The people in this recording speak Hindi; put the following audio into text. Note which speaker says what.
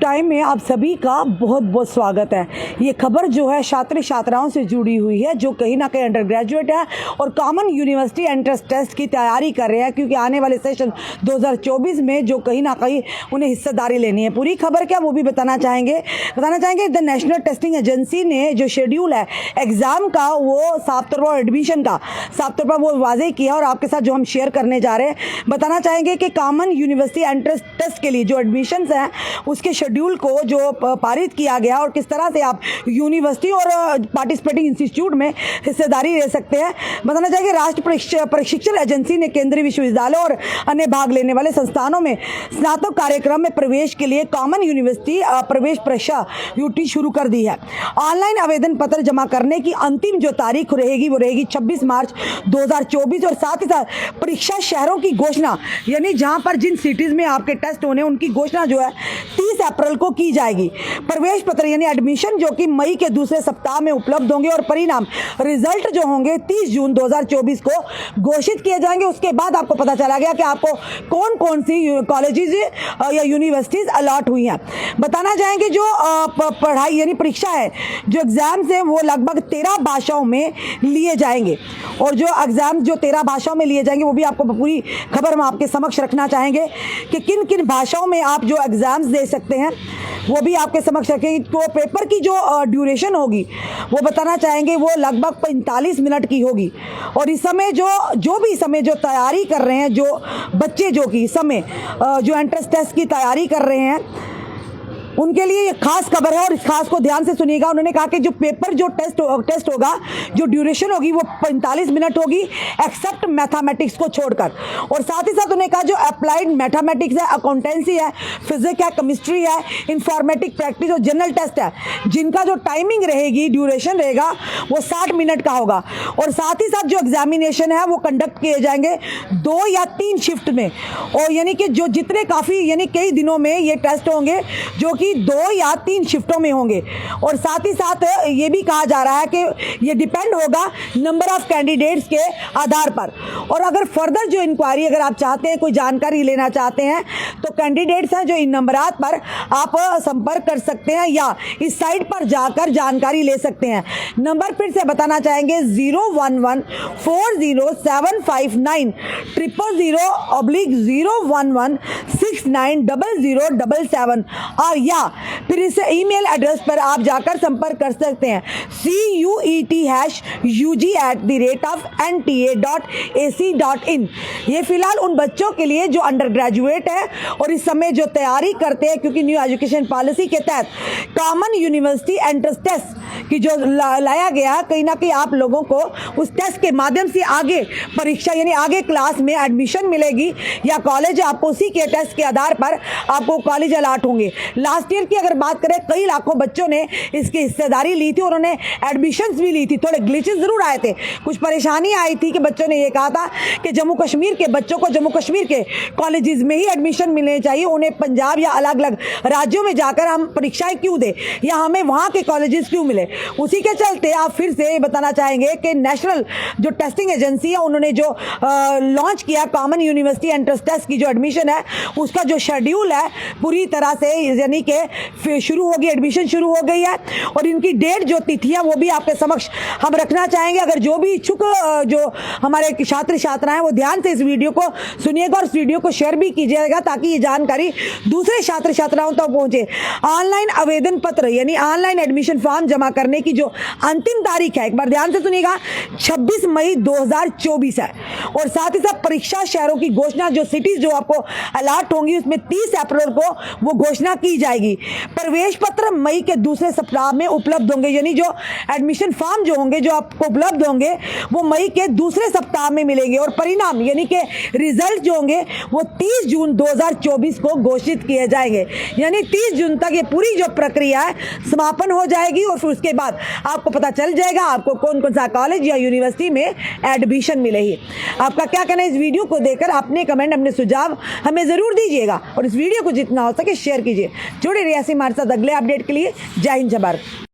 Speaker 1: टाइम में आप सभी का बहुत बहुत स्वागत है। ये खबर जो है छात्र छात्राओं से जुड़ी हुई है जो कहीं ना कहीं अंडर ग्रेजुएट है और कॉमन यूनिवर्सिटी एंट्रेंस टेस्ट की तैयारी कर रहे हैं, क्योंकि आने वाले सेशन 2024 में जो कहीं ना कहीं उन्हें हिस्सेदारी लेनी है। पूरी खबर क्या वो भी बताना चाहेंगे। द नेशनल टेस्टिंग एजेंसी ने जो शेड्यूल है एग्ज़ाम का वो साफ तौर पर एडमिशन का साफ तौर पर वो वाज़ेह किया और आपके साथ जो हम शेयर करने जा रहे हैं बताना चाहेंगे कि कॉमन यूनिवर्सिटी एंट्रेंस टेस्ट के लिए जो एडमिशन्स हैं उसके शेड्यूल को जो पारित किया गया और किस तरह से आप यूनिवर्सिटी और पार्टिसिपेटिंग इंस्टीट्यूट में हिस्सेदारी ले सकते हैं बताना चाहिए। राष्ट्रीय प्रशिक्षण एजेंसी ने केंद्रीय विश्वविद्यालय और अन्य भाग लेने वाले संस्थानों में स्नातक कार्यक्रम में प्रवेश के लिए कॉमन यूनिवर्सिटी प्रवेश परीक्षा यूटी शुरू कर दी है। ऑनलाइन आवेदन पत्र जमा करने की अंतिम जो तारीख रहेगी वो रहेगी 26 मार्च 2024 और साथ ही साथ परीक्षा शहरों की घोषणा यानी जहां पर जिन सिटीज़ में आपके टेस्ट होने उनकी घोषणा जो है 30 अप्रैल को की जाएगी। प्रवेश पत्र यानी एडमिशन जो कि मई के दूसरे सप्ताह में उपलब्ध होंगे और परिणाम रिजल्ट जो होंगे 30 जून 2024 को घोषित किए जाएंगे। उसके बाद आपको पता चला गया कि आपको कौन कौन सी कॉलेजेस या यूनिवर्सिटीज अलॉट हुई हैं। बताना चाहेंगे जो पढ़ाई यानी परीक्षा है जो एग्जाम्स है वो लगभग 13 भाषाओं में लिए जाएंगे और जो एग्जाम जो 13 भाषाओं में लिए जाएंगे वो भी आपको पूरी खबर में आपके समक्ष रखना चाहेंगे कि किन किन भाषाओं में आप जो एग्जाम्स दे सकते हैं वो भी आपके समक्ष रखेंगे। तो पेपर की जो ड्यूरेशन होगी वो बताना चाहेंगे वो लगभग 45 मिनट की होगी और इस समय जो तैयारी कर रहे हैं जो बच्चे जो कि समय जो एंट्रेंस टेस्ट की तैयारी कर रहे हैं उनके लिए ये खास खबर है और इस खास को ध्यान से सुनिएगा। उन्होंने कहा कि जो पेपर जो टेस्ट होगा जो ड्यूरेशन होगी वो 45 मिनट होगी एक्सेप्ट मैथमेटिक्स को छोड़कर और साथ ही साथ उन्होंने कहा जो अप्लाइड मैथमेटिक्स है, अकाउंटेंसी है, फिजिक्स है, केमिस्ट्री है, इंफॉर्मेटिक प्रैक्टिस और जनरल टेस्ट है जिनका जो टाइमिंग रहेगी ड्यूरेशन रहेगा वो 60 मिनट का होगा और साथ ही साथ जो एग्जामिनेशन है वो कंडक्ट किए जाएंगे 2 या 3 शिफ्ट में और यानी कि जो जितने काफ़ी कई दिनों में ये टेस्ट होंगे जो कि 2 या 3 शिफ्टों में होंगे और साथ ही साथ ये भी कहा जा रहा है कि ये डिपेंड होगा नंबर ऑफ कैंडिडेट्स के आधार पर और अगर फर्दर जो इंक्वायरी अगर आप चाहते हैं कोई जानकारी लेना चाहते हैं तो कैंडिडेट्स हैं जो इन नंबरात पर आप संपर्क कर सकते हैं या इस साइट पर जाकर जानकारी ले सकते हैं। नंबर फिर से बताना चाहेंगे 0114000/011690077 और या फिर इस ईमेल एड्रेस पर आप जाकर संपर्क कर सकते हैं CUET@ug@ntA.ac.in। ये फिलहाल उन बच्चों के लिए जो अंडर ग्रेजुएट है और इस समय जो तैयारी करते हैं क्योंकि न्यू एजुकेशन पॉलिसी के तहत कॉमन यूनिवर्सिटी एंट्रेंस टेस्ट कि जो लाया गया कहीं ना कहीं आप लोगों को उस टेस्ट के माध्यम से आगे परीक्षा यानी आगे क्लास में एडमिशन मिलेगी या कॉलेज आपको उसी के टेस्ट के आधार पर आपको कॉलेज अलॉट होंगे। लास्ट ईयर की अगर बात करें कई लाखों बच्चों ने इसकी हिस्सेदारी ली थी और उन्होंने एडमिशन्स भी ली थी। थोड़े ग्लिचेस जरूर आए थे, कुछ परेशानी आई थी कि बच्चों ने ये कहा था कि जम्मू कश्मीर के बच्चों को जम्मू कश्मीर के कॉलेजेस में ही एडमिशन मिलने चाहिए, उन्हें पंजाब या अलग अलग राज्यों में जाकर हम परीक्षाएं क्यों दें या हमें वहाँ के कॉलेजेस क्यों मिले। उसी के चलते आप फिर से बताना चाहेंगे कि नेशनल जो टेस्टिंग एजेंसी है उन्होंने जो लॉन्च किया कॉमन यूनिवर्सिटी एंट्रेंस टेस्ट की जो एडमिशन है उसका जो शेड्यूल है पूरी तरह से यानी कि शुरू होगी, एडमिशन शुरू हो गई है और इनकी डेट जो तिथि है वो भी आपके समक्ष हम रखना चाहेंगे। अगर जो भी इच्छुक जो हमारे छात्र छात्राएं वो ध्यान से इस वीडियो को सुनिएगा और इस वीडियो को शेयर भी कीजिएगा ताकि ये जानकारी दूसरे छात्र छात्राओं तक पहुंचे। ऑनलाइन आवेदन पत्र यानी ऑनलाइन एडमिशन फॉर्म जमा करने की जो अंतिम तारीख है एक बार ध्यान से सुनिएगा 26 मई 2024 है और साथ ही साथ परीक्षा शहरों की घोषणा जो सिटीज जो आपको अलॉट होंगी उसमें 30 अप्रैल को वो घोषणा की जाएगी। प्रवेश पत्र मई के दूसरे सप्ताह में उपलब्ध होंगे यानी जो एडमिशन फॉर्म जो होंगे जो आपको उपलब्ध होंगे वो मई के दूसरे सप्ताह में मिलेंगे और परिणाम यानी कि रिजल्ट जो होंगे वो 30 जून 2024 को घोषित किए जाएंगे। यानी 30 जून तक ये पूरी जो प्रक्रिया है समापन हो जाएगी और फिर उसके बाद आपको पता चल जाएगा आपको कौन कौन सा कॉलेज या यूनिवर्सिटी में एडमिशन मिलेगी। आपका क्या कहना है इस वीडियो को देखकर अपने कमेंट अपने सुझाव हमें ज़रूर दीजिएगा और इस वीडियो को जितना हो सके शेयर कीजिए। जुड़े रहिए ऐसे हमारे साथ अगले अपडेट के लिए। जय हिंद जय भारत।